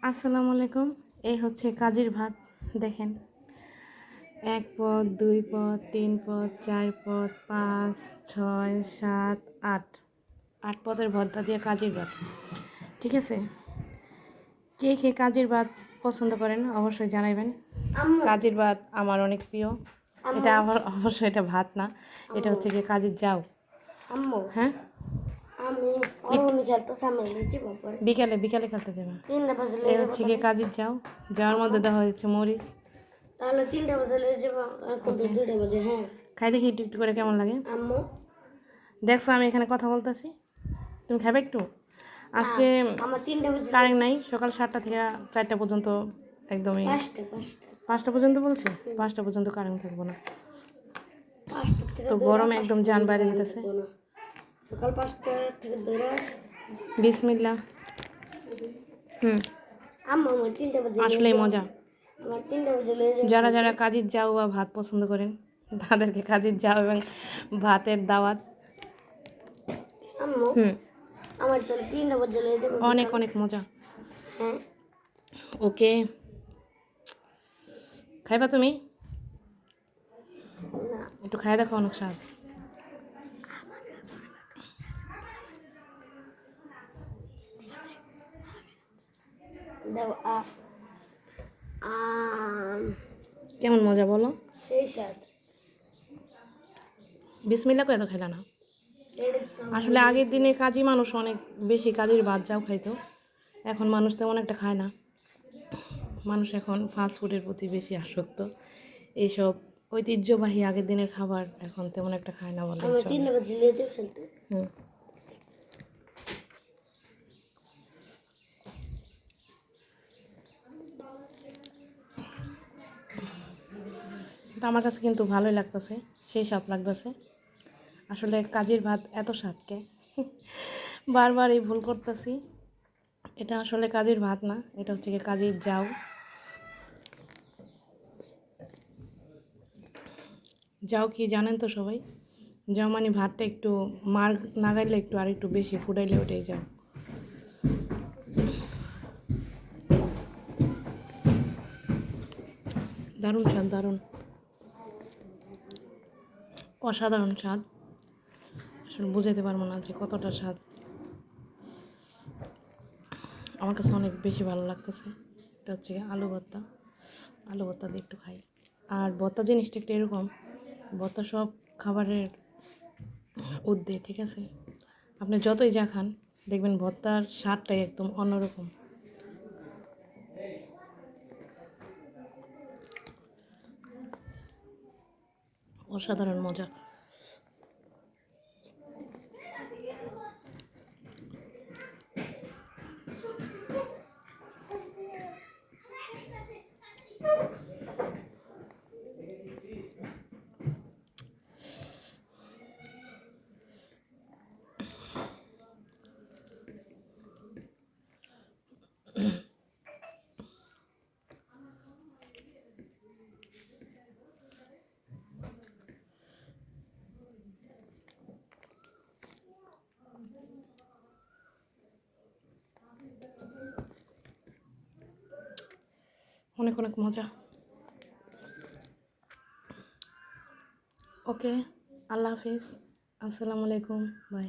আসসালামু আলাইকুম। এই হচ্ছে কাজের ভাত। দেখেন, ১ পদ, ২ পদ, ৩ পদ, ৪ পদ, ৫, ৬, ৭, ৮। ৮ পদের ভর্তা দিয়ে কাজের ভাত। ঠিক আছে, কে কে কাজের ভাত পছন্দ করেন অবশ্যই জানাবেন। কাজের ভাত আমার অনেক প্রিয়। এটা আমার অবশ্যই এটা ভাত না, এটা হচ্ছে কি কাজের যাও। হ্যাঁ, বিকালে বিকালে খেলতে যাবে। এই হচ্ছে গিয়ে কাজের যাও, যাওয়ার মধ্যে দেওয়া হয়েছে মরিচ। তাহলে 3টা বাজে লয়ে যাবো, এখন তো 2টা বাজে। হ্যাঁ, খাই দেখি একটু একটু করে কেমন লাগে। আম্মু দেখছো আমি এখানে কথা বলতেছি, তুমি খাবে একটু? আজকে আমার 3টা বাজে কারেন্ট নাই, সকাল 7টা থেকে 4টা পর্যন্ত, একদমই 5টা পর্যন্ত বলছে। 5টা পর্যন্ত কারেন্ট থাকবো না, 5টা থেকে তো গরমে একদম জান বাইরে যেতেছে। সকাল 5টা থেকে ধরে বিসমিল্লাহ। আম্মু আমার 3টা বাজে আসলেই মজা। আমার 3টা বাজে লয়ে যাবো। যারা যারা কাজের যাও বা ভাত পছন্দ করেন তাদেরকে কাজের যাও এবং ভাতের দাওয়াত। আম্মু আমার তাহলে 3টা বাজে লয়ে যাবো। অনেক অনেক মজা। হ্যাঁ, ওকে, খাইবা তুমি? না একটু খাই দেখো, অনেক স্বাদ। দাও। কেমন মজা বলো? সেই স্বাদ। বিসমিল্লাহ করে তো খাইলা না। আসলে আগের দিনে কাজী মানুষ অনেক বেশি কাজের ভাত যাও খাইতো, এখন মানুষ তেমন একটা খায় না। মানুষ এখন ফাস্ট ফুডের প্রতি বেশি আসক্ত। এইসব ঐতিহ্যবাহী আগের দিনের খাবার এখন তেমন একটা খায় না বলে আমার চলে। 3টা বাজে লয়ে যাবো খেলতে। তো আমার কাছে কিন্তু ভালোই লাগতেছে, সেই স্বাদ লাগতেছে। আসলে কাজের ভাত এত স্বাদকে বারবার এই ভুল করতেছি। এটা আসলে কাজের ভাত না, এটা হচ্ছে কি কাজের যাও। যাও কি জানেন তো সবাই? যাও মানে ভাতটা একটু মার নাগাইলে একটু আর একটু বেশি ফুটাইলে ওটাই যাও। দারুণ স্বাদ, দারুণ, অসাধারণ স্বাদ। আসলে বুঝাতে পারবো না যে কতটা স্বাদ। আমার কাছে অনেক বেশি ভালো লাগতেছে। এটা হচ্ছে আলু ভর্তা। আলু ভর্তা দিয়ে একটু খাই। আর ভর্তা জিনিসটা একটু এরকম, ভর্তা সব খাবারের ঊর্ধ্বে, ঠিক আছে? আপনি যতই যা খান দেখবেন ভর্তার স্বাদটাই একদম অন্যরকম। অসাধারণ মজা। অনেক অনেক মজা। ওকে, আল্লাহ হাফিজ, আসসালামু আলাইকুম, বাই।